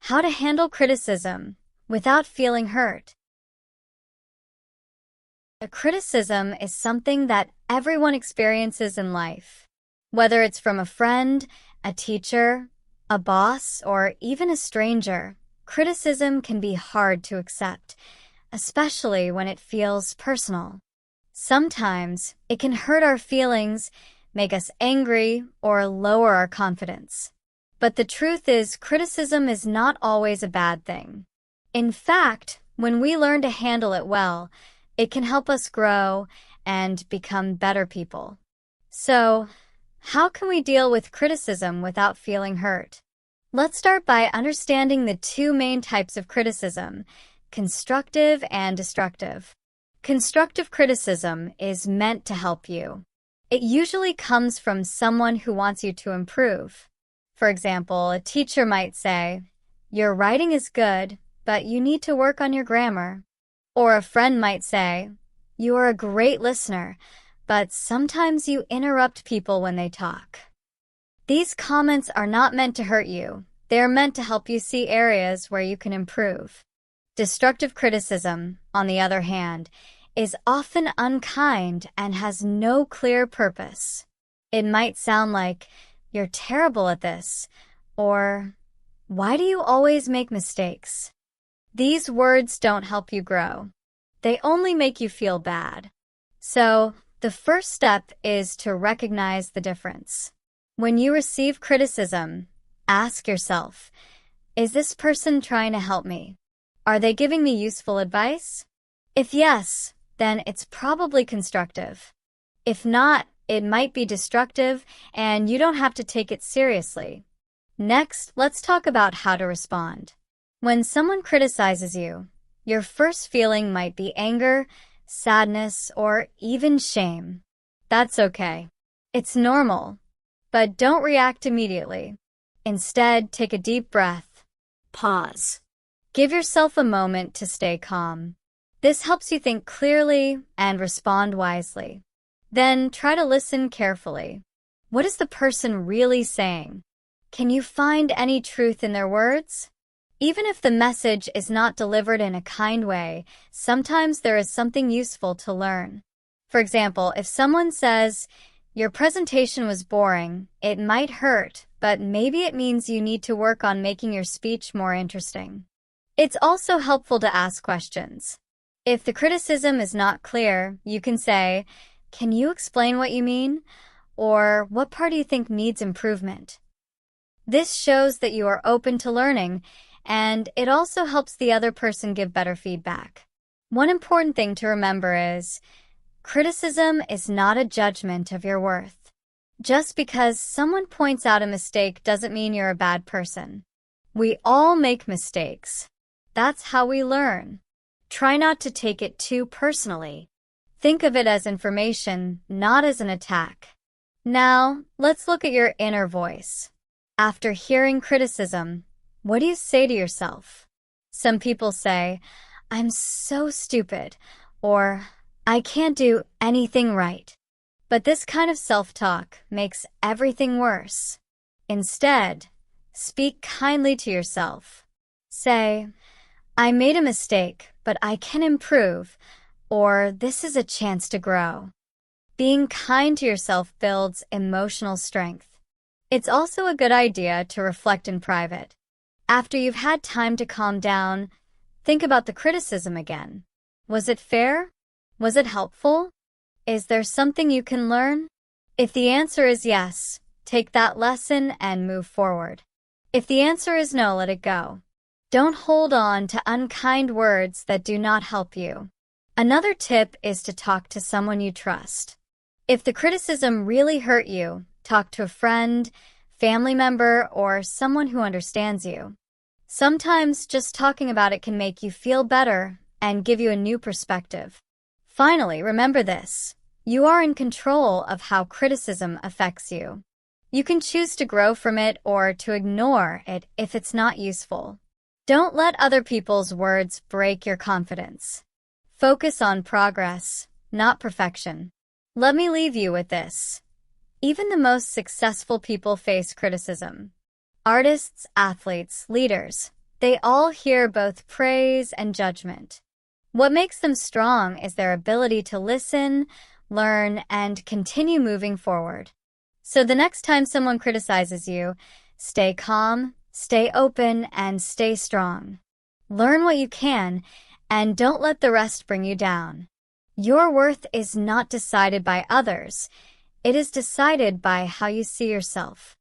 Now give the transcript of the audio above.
How to handle criticism without feeling hurt. A criticism is something that everyone experiences in life. Whether it's from a friend, a teacher, a boss, or even a stranger, criticism can be hard to accept, especially when it feels personal. Sometimes it can hurt our feelings, make us angry, or lower our confidence. But the truth is, criticism is not always a bad thing. In fact, when we learn to handle it well, it can help us grow and become better people. So, how can we deal with criticism without feeling hurt? Let's start by understanding the two main types of criticism, constructive and destructive. Constructive criticism is meant to help you. It usually comes from someone who wants you to improve. For example, a teacher might say, "Your writing is good, but you need to work on your grammar." Or a friend might say, "You are a great listener, but sometimes you interrupt people when they talk." These comments are not meant to hurt you. They are meant to help you see areas where you can improve. Destructive criticism, on the other hand, is often unkind and has no clear purpose. It might sound like, "You're terrible at this," or "Why do you always make mistakes?" These words don't help you grow. They only make you feel bad. So, the first step is to recognize the difference. When you receive criticism, ask yourself, is this person trying to help me? Are they giving me useful advice? If yes, then it's probably constructive. If not, it might be destructive, and you don't have to take it seriously. Next, let's talk about how to respond. When someone criticizes you, your first feeling might be anger, sadness, or even shame. That's okay. It's normal. But don't react immediately. Instead, take a deep breath. Pause. Give yourself a moment to stay calm. This helps you think clearly and respond wisely. Then try to listen carefully. What is the person really saying? Can you find any truth in their words? Even if the message is not delivered in a kind way, sometimes there is something useful to learn. For example, if someone says, "Your presentation was boring," it might hurt, but maybe it means you need to work on making your speech more interesting. It's also helpful to ask questions. If the criticism is not clear, you can say, "Can you explain what you mean?" Or, "What part do you think needs improvement?" This shows that you are open to learning, and it also helps the other person give better feedback. One important thing to remember is, criticism is not a judgment of your worth. Just because someone points out a mistake doesn't mean you're a bad person. We all make mistakes. That's how we learn. Try not to take it too personally. Think of it as information, not as an attack. Now, let's look at your inner voice. After hearing criticism, what do you say to yourself? Some people say, "I'm so stupid," or "I can't do anything right." But this kind of self-talk makes everything worse. Instead, speak kindly to yourself. Say, "I made a mistake, but I can improve," or "This is a chance to grow." Being kind to yourself builds emotional strength. It's also a good idea to reflect in private. After you've had time to calm down, think about the criticism again. Was it fair? Was it helpful? Is there something you can learn? If the answer is yes, take that lesson and move forward. If the answer is no, let it go. Don't hold on to unkind words that do not help you. Another tip is to talk to someone you trust. If the criticism really hurt you, talk to a friend, family member, or someone who understands you. Sometimes just talking about it can make you feel better and give you a new perspective. Finally, remember this. You are in control of how criticism affects you. You can choose to grow from it or to ignore it if it's not useful. Don't let other people's words break your confidence. Focus on progress, not perfection. Let me leave you with this. Even the most successful people face criticism. Artists, athletes, leaders, They all hear both praise and judgment. What makes them strong is their ability to listen, learn, and continue moving forward. So the next time someone criticizes you, stay calm, stay open, and stay strong. Learn what you can, and don't let the rest bring you down. Your worth is not decided by others. It is decided by how you see yourself.